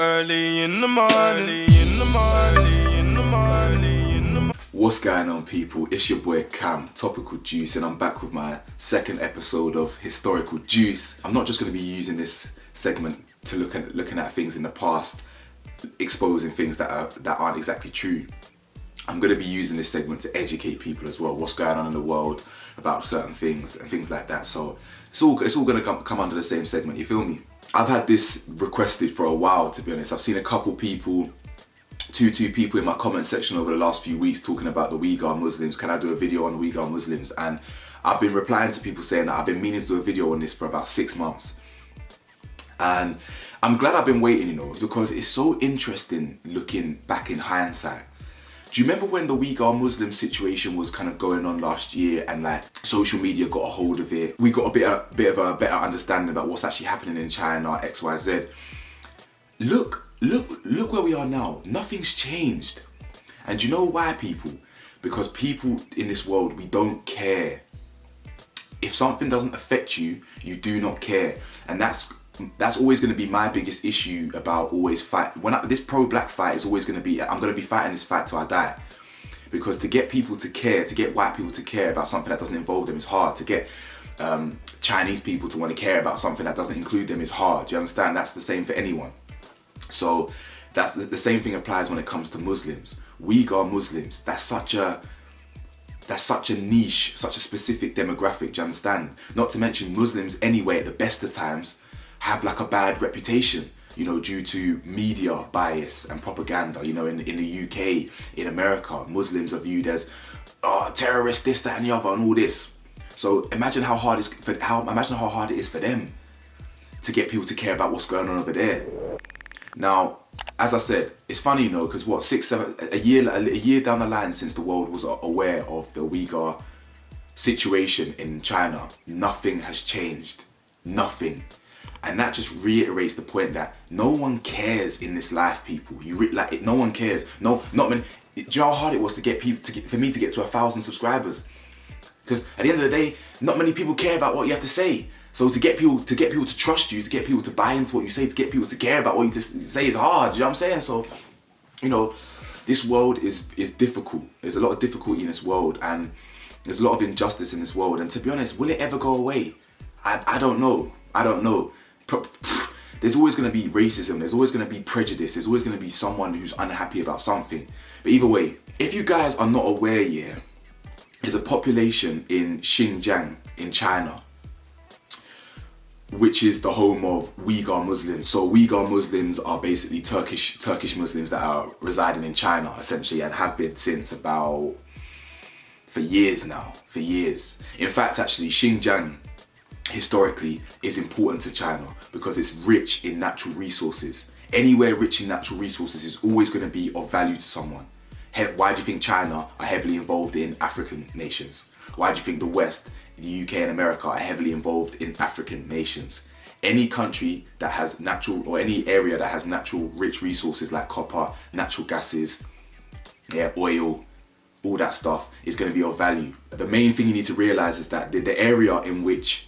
Early in the morning. What's going on, people? It's your boy Cam, Topical Juice, and I'm back with my second episode of Historical Juice. I'm not just going to be using this segment to looking at things in the past, exposing things that aren't exactly true. I'm going to be using this segment to educate people as well, what's going on in the world about certain things and things like that. So it's all going to come under the same segment, you feel me? I've had this requested for a while, to be honest. I've seen a couple people, two people in my comment section over the last few weeks talking about the Uighur Muslims. Can I do a video on the Uighur Muslims? And I've been replying to people saying that I've been meaning to do a video on this for about 6 months. And I'm glad I've been waiting, because it's so interesting looking back in hindsight. Do you remember when the Uighur Muslim situation was kind of going on last year and like social media got a hold of it? We got a bit of a better understanding about what's actually happening in China, XYZ. Look where we are now. Nothing's changed. And do you know why, people? Because people in this world, we don't care. If something doesn't affect you, you do not care. And that's always going to be my biggest issue about always fight. This pro-black fight is always going to be, I'm going to be fighting this fight till I die. Because to get people to care, to get white people to care about something that doesn't involve them is hard. To get Chinese people to want to care about something that doesn't include them is hard. Do you understand? That's the same for anyone. So that's the same thing applies when it comes to Muslims. Uighur Muslims, that's such a niche, such a specific demographic, do you understand? Not to mention Muslims anyway, at the best of times, have like a bad reputation, due to media bias and propaganda. In the UK, in America, Muslims are viewed as terrorists, this, that, and the other, and all this. So imagine how hard it is for them to get people to care about what's going on over there. Now, as I said, it's funny, because a year down the line since the world was aware of the Uighur situation in China, nothing has changed. Nothing. And that just reiterates the point that no one cares in this life, people. No one cares. No, not many. Do you know how hard it was for me to get to 1,000 subscribers? Because at the end of the day, not many people care about what you have to say. So to get people to trust you, to get people to buy into what you say, to get people to care about what you say is hard. You know what I'm saying? So, this world is difficult. There's a lot of difficulty in this world, and there's a lot of injustice in this world. And to be honest, will it ever go away? I don't know. There's always going to be racism, there's always going to be prejudice, there's always going to be someone who's unhappy about something. But either way, if you guys are not aware yet, there's a population in Xinjiang in China, which is the home of Uighur Muslims. So Uighur Muslims are basically Turkish Muslims that are residing in China, essentially, and have been since for years now. In fact, actually, Xinjiang historically is important to China because it's rich in natural resources. Anywhere rich in natural resources is always going to be of value to someone. Why do you think China are heavily involved in African nations? Why do you think the West, the UK and America are heavily involved in African nations? Any country that has any area that has natural rich resources like copper, natural gases, oil, all that stuff is going to be of value. The main thing you need to realize is that the area in which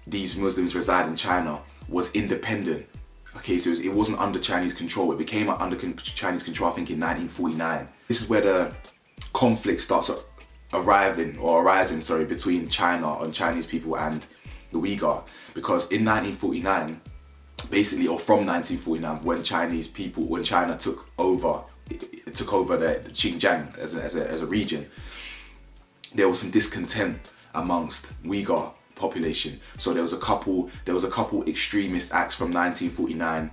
these Muslims reside in China was independent. Okay, so it wasn't under Chinese control. It became under Chinese control, I think, in 1949. This is where the conflict starts arising between China and Chinese people and the Uighur. Because in 1949, basically, or from 1949, when China took over the Xinjiang as a region, there was some discontent amongst Uighur population. So there was a couple extremist acts from 1949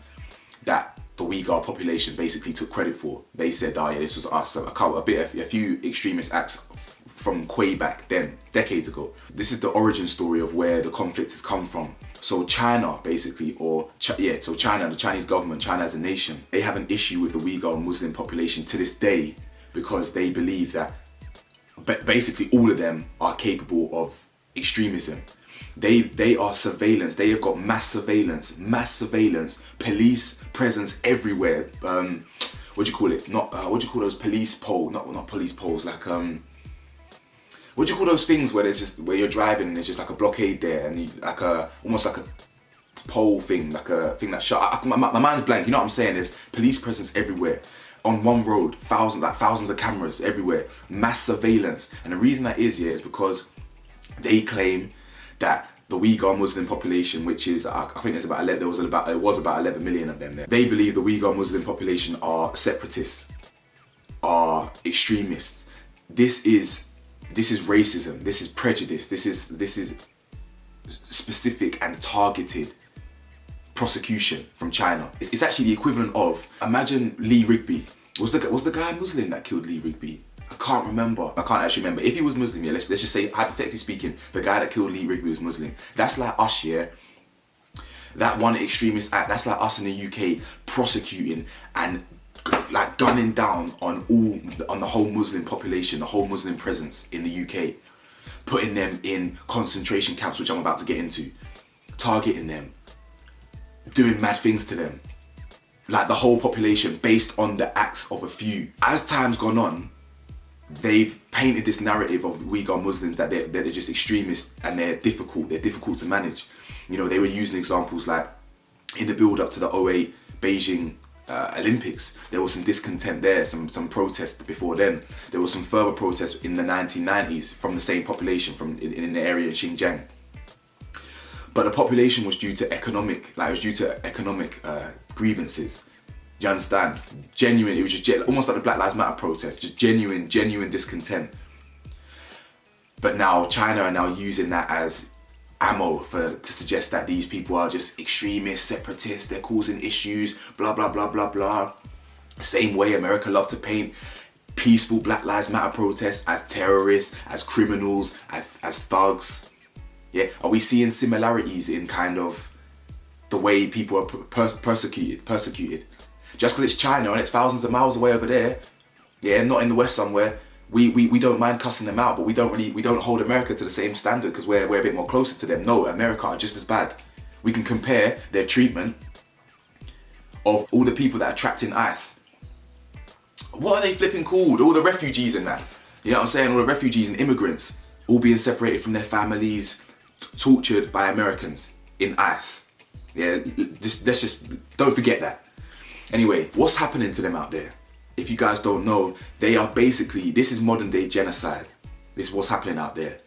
that the Uighur population basically took credit for. They said, this was us. A few extremist acts from way back then, decades ago. This is the origin story of where the conflict has come from. So China, basically, China, the Chinese government, China as a nation, they have an issue with the Uighur Muslim population to this day because they believe that basically all of them are capable of extremism. They are surveillance. They have got mass surveillance, police presence everywhere. What do you call it? What do you call those police poles? Not police poles. Like what do you call those things where you're driving and there's just like a blockade there and almost like a pole thing, like a thing that shut. My mind's blank. You know what I'm saying? There's police presence everywhere. On one road, thousands of cameras everywhere, mass surveillance. And the reason that is, yeah, is because they claim that the Uighur Muslim population, which is, I think it's about, there was about 11 million of them there. They believe the Uighur Muslim population are separatists, are extremists. This is racism. This is prejudice. This is specific and targeted prosecution from China. It's actually the equivalent of, imagine Lee Rigby. Was the guy Muslim that killed Lee Rigby? I can't remember. I can't actually remember. If he was Muslim, yeah, let's just say, hypothetically speaking, the guy that killed Lee Rigby was Muslim. That's like us, yeah. That one extremist act, that's like us in the UK prosecuting and like gunning down on the whole Muslim population, the whole Muslim presence in the UK, putting them in concentration camps, which I'm about to get into, targeting them, doing mad things to them, like the whole population based on the acts of a few. As time's gone on, they've painted this narrative of Uighur Muslims that they're just extremists and they're difficult to manage. You know, they were using examples like in the build up to the 2008 Beijing Olympics, there was some discontent there, some protests before then. There was some further protests in the 1990s from the same population in the area in Xinjiang. But the population was due to economic grievances. Do you understand? Genuine, it was just almost like the Black Lives Matter protest, just genuine discontent. But now China are now using that as ammo to suggest that these people are just extremists, separatists, they're causing issues, blah, blah, blah, blah, blah. Same way America love to paint peaceful Black Lives Matter protests as terrorists, as criminals, as thugs. Yeah, are we seeing similarities in kind of the way people are persecuted? Just because it's China and it's thousands of miles away over there, yeah, not in the West somewhere, we don't mind cussing them out, but we don't hold America to the same standard because we're a bit more closer to them. No, America are just as bad. We can compare their treatment of all the people that are trapped in ICE. What are they flipping called? All the refugees and that. You know what I'm saying? All the refugees and immigrants all being separated from their families, tortured by Americans in ICE. Yeah, let's just don't forget that. Anyway, what's happening to them out there? If you guys don't know, they are basically, this is modern day genocide. This is what's happening out there.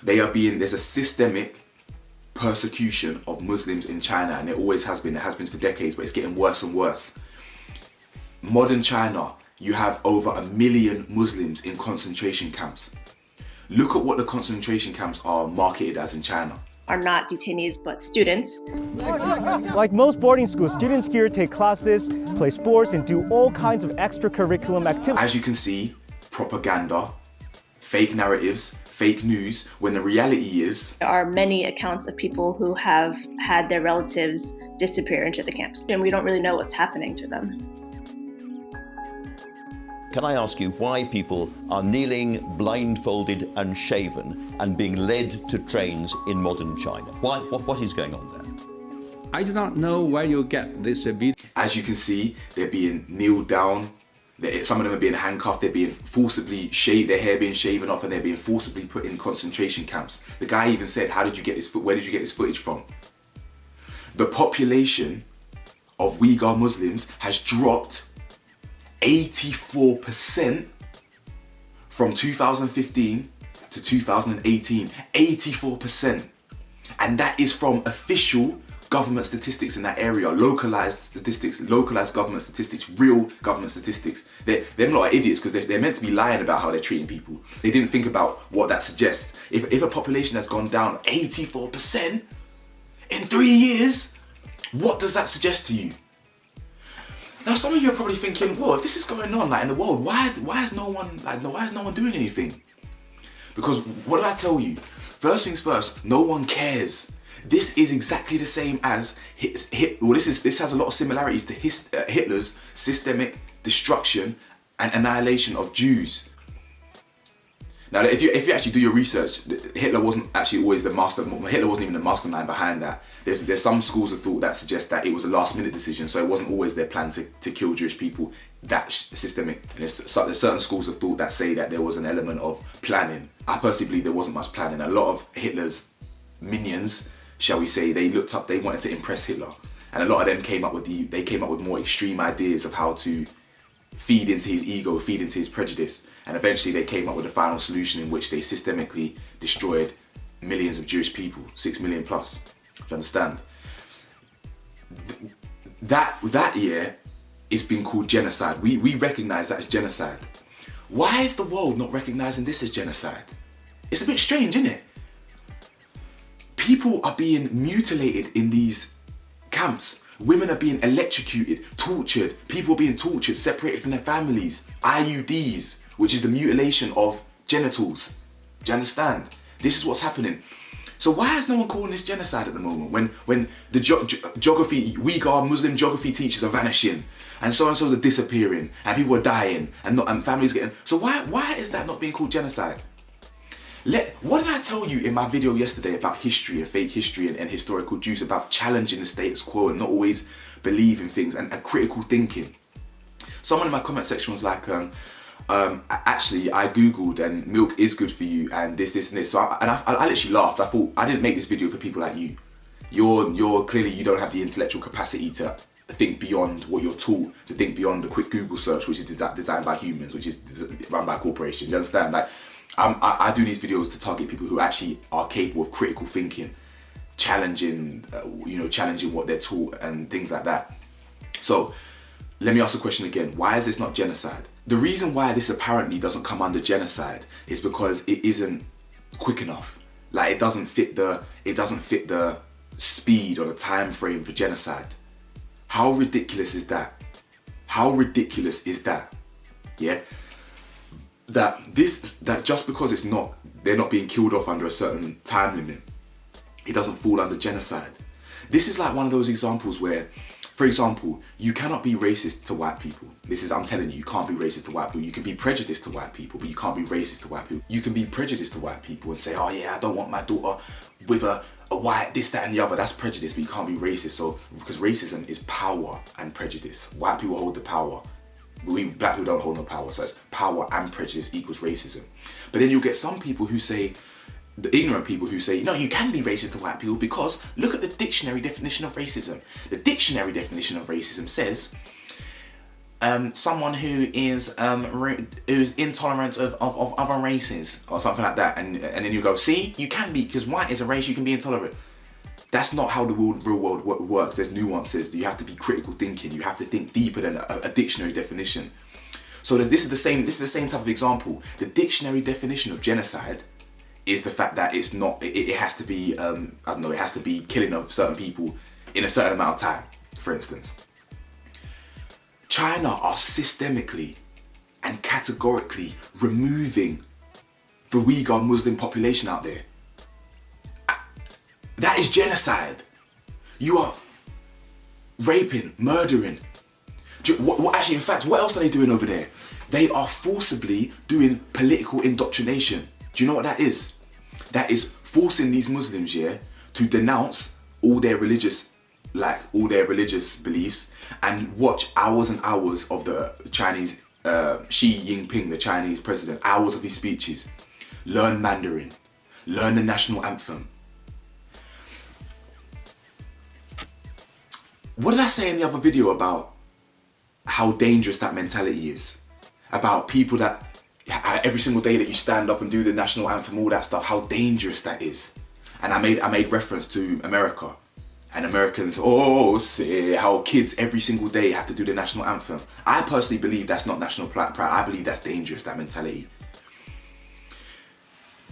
There's a systemic persecution of Muslims in China, and it always has been. It has been for decades, but it's getting worse and worse. Modern China, you have over 1 million Muslims in concentration camps. Look at what the concentration camps are marketed as in China. Are not detainees, but students. Like most boarding school, students here take classes, play sports, and do all kinds of extracurricular activities. As you can see, propaganda, fake narratives, fake news, when the reality is... There are many accounts of people who have had their relatives disappear into the camps, and we don't really know what's happening to them. Can I ask you why people are kneeling, blindfolded and shaven and being led to trains in modern China? Why? What is going on there? I do not know where you get this video. As you can see, they're being kneeled down. Some of them are being handcuffed. They're being forcibly their hair being shaven off, and they're being forcibly put in concentration camps. The guy even said, where did you get this footage from? The population of Uighur Muslims has dropped 84% from 2015 to 2018. 84%. And that is from official government statistics in that area, localized statistics, localized government statistics, real government statistics. Them lot are idiots because they're meant to be lying about how they're treating people. They didn't think about what that suggests. If a population has gone down 84% in 3 years, what does that suggest to you? Now, some of you are probably thinking, well, if this is going on like in the world, why is no one doing anything? Because what did I tell you? First things first, no one cares. This is exactly the same as this has a lot of similarities to Hitler's systemic destruction and annihilation of Jews. Now, if you actually do your research, Hitler wasn't actually always Hitler wasn't even the mastermind behind that. There's some schools of thought that suggest that it was a last-minute decision, so it wasn't always their plan to kill Jewish people. That systemic. And there's certain schools of thought that say that there was an element of planning. I personally believe there wasn't much planning. A lot of Hitler's minions shall we say, they wanted to impress Hitler. And a lot of them came up with more extreme ideas of how to feed into his ego, feed into his prejudice. And eventually they came up with a final solution in which they systemically destroyed millions of Jewish people, 6 million plus. Do you understand? That year, it's been called genocide. We recognize that as genocide. Why is the world not recognizing this as genocide? It's a bit strange, isn't it? People are being mutilated in these camps. Women are being electrocuted, tortured. People are being tortured, separated from their families. IUDs, which is the mutilation of genitals. Do you understand? This is what's happening. So why is no one calling this genocide at the moment? When the geography, Uighur Muslim geography teachers are vanishing, and so-and-sos are disappearing, and people are dying, and families getting... So why is that not being called genocide? What did I tell you in my video yesterday about history and fake history and historical Jews, about challenging the status quo and not always believing things and critical thinking? Someone in my comment section was like, actually, I googled and milk is good for you and this and this. So I literally laughed. I thought, I didn't make this video for people like you. You're clearly, you don't have the intellectual capacity to think beyond what you're taught, to think beyond the quick Google search, which is designed by humans, which is run by a corporation. You understand? Like, I do these videos to target people who actually are capable of critical thinking, challenging what they're taught and things like that. So let me ask the question again. Why is this not genocide? The reason why this apparently doesn't come under genocide is because it isn't quick enough. Like, it doesn't fit the speed or the time frame for genocide. How ridiculous is that? How ridiculous is that? Yeah? That just because they're not being killed off under a certain time limit, it doesn't fall under genocide. This is like one of those examples where, for example, you cannot be racist to white people. I'm telling you, you can't be racist to white people. You can be prejudiced to white people, but you can't be racist to white people. You can be prejudiced to white people and say, oh yeah, I don't want my daughter with a white, this, that, and the other. That's prejudice, but you can't be racist. So, because racism is power and prejudice. White people hold the power. Black people don't hold no power, so it's power and prejudice equals racism. But then you'll get some people who say, the ignorant people who say, no, you can be racist to white people because look at the dictionary definition of racism. The dictionary definition of racism says, someone who is who's intolerant of other races or something like that. And then you go, see, you can be, because white is a race, you can be intolerant. That's not how the real world works. There's nuances. You have to be critical thinking. You have to think deeper than a dictionary definition. So this is the same type of example. The dictionary definition of genocide is the fact that it's not. It has to be. It has to be killing of certain people in a certain amount of time. For instance, China are systemically and categorically removing the Uighur Muslim population out there. That is genocide. You are raping, murdering. Actually, in fact, what else are they doing over there? They are forcibly doing political indoctrination. Do you know what that is? That is forcing these Muslims, to denounce all their religious beliefs and watch hours and hours of the Chinese, Xi Jinping, the Chinese president, hours of his speeches. Learn Mandarin. Learn the national anthem. What did I say in the other video about how dangerous that mentality is? About people that every single day that you stand up and do the national anthem, all that stuff, how dangerous that is. And I made reference to America. And Americans, say how kids every single day have to do the national anthem. I personally believe that's not national pride. I believe that's dangerous, that mentality.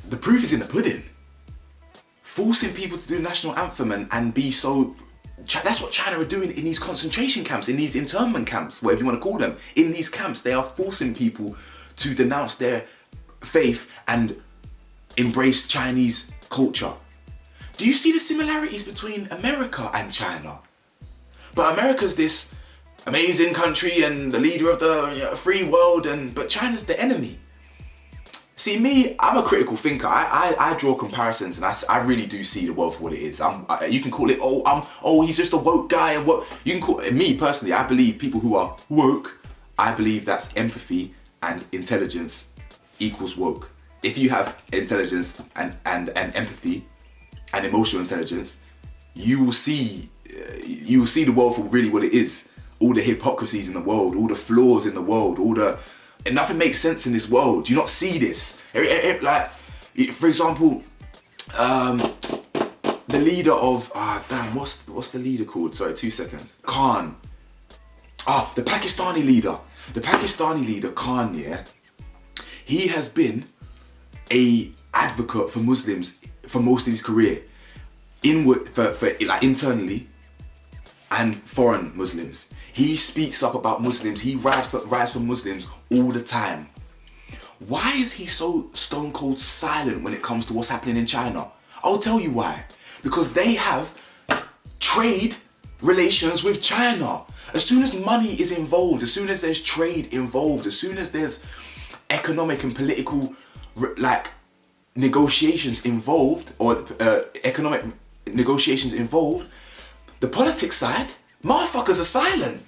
The proof is in the pudding. Forcing people to do the national anthem and be so... That's what China are doing in these concentration camps, in these internment camps, whatever you want to call them. In these camps, they are forcing people to denounce their faith and embrace Chinese culture. Do you see the similarities between America and China? But America's this amazing country and the leader of the free world, but China's the enemy. See, me, I'm a critical thinker. I draw comparisons, and I really do see the world for what it is. You can call it, he's just a woke guy, and what you can call it. Me personally, I believe people who are woke, I believe that's empathy and intelligence equals woke. If you have intelligence and empathy and emotional intelligence, you will see the world for really what it is. All the hypocrisies in the world, all the flaws in the world, and nothing makes sense in this world. Do you not see this? Like, for example, the leader of what's the leader called? Sorry, 2 seconds. Khan. The Pakistani leader Khan. Yeah, he has been a advocate for Muslims for most of his career, internally and foreign Muslims. He speaks up about Muslims. He rides for Muslims all the time. Why is he so stone cold silent when it comes to what's happening in China? I'll tell you why. Because they have trade relations with China. As soon as money is involved, as soon as there's trade involved, as soon as there's economic and political negotiations involved, or economic negotiations involved, the politics side, motherfuckers are silent.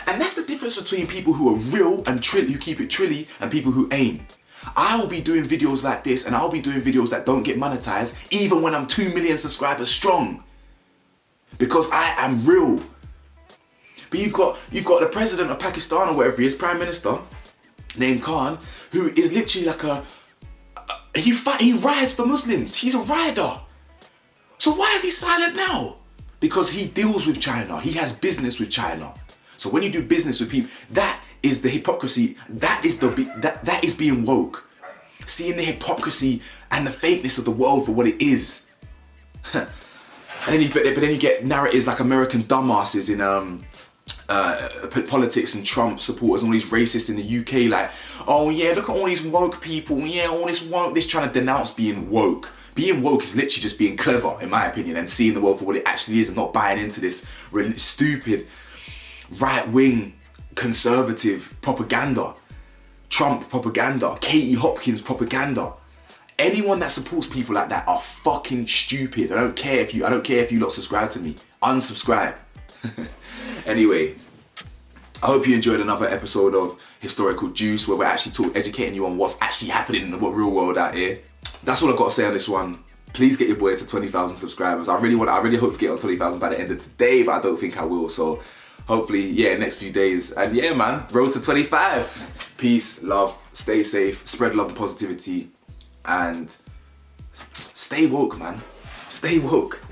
And that's the difference between people who are real and who keep it trilly, and people who ain't. I will be doing videos like this, and I'll be doing videos that don't get monetized even when I'm 2 million subscribers strong, because I am real. But you've got the president of Pakistan, or whatever he is, prime minister, named Khan, who is literally like he rides for Muslims. He's a rider. So why is he silent now? Because he deals with China. He has business with China. So when you do business with people, that is the hypocrisy. That is being woke. Seeing the hypocrisy and the fakeness of the world for what it is. But then you get narratives like American dumbasses in politics, and Trump supporters and all these racists in the UK, like, oh yeah, look at all these woke people, yeah, all this woke, this trying to denounce being woke. Being woke is literally just being clever, in my opinion, and seeing the world for what it actually is, and not buying into this really stupid right-wing conservative propaganda, Trump propaganda, Katie Hopkins propaganda. Anyone that supports people like that are fucking stupid. I don't care if you lot subscribe to me. Unsubscribe. Anyway, I hope you enjoyed another episode of Historical Juice, where we're actually educating you on what's actually happening in the real world out here. That's all I've got to say on this one. Please get your boy to 20,000 subscribers. I really hope to get on 20,000 by the end of today, but I don't think I will. So hopefully, yeah, next few days. And yeah, man, road to 25. Peace, love, stay safe, spread love and positivity, and stay woke, man. Stay woke.